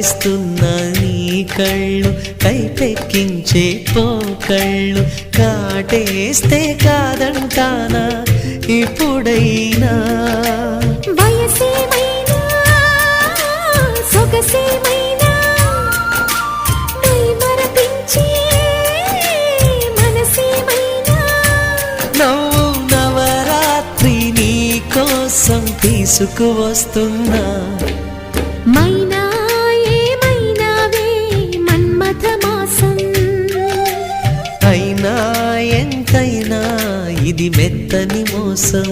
కవ్విస్తున్న నీ కళ్ళు కైపెక్కించే పోకళ్ళు కాటేస్తే కాదంటానా ఇప్పుడైనా వయసేమైనా సొగసేమైనా మరపించే మనసేమైనా నవ్వు నవరాత్రి నీ కోసం తీసుకువస్తున్నా మైనా ఏమైనావే మన్మథ మాసం అయినా ఎంతైనా ఇది మెత్తని మోసం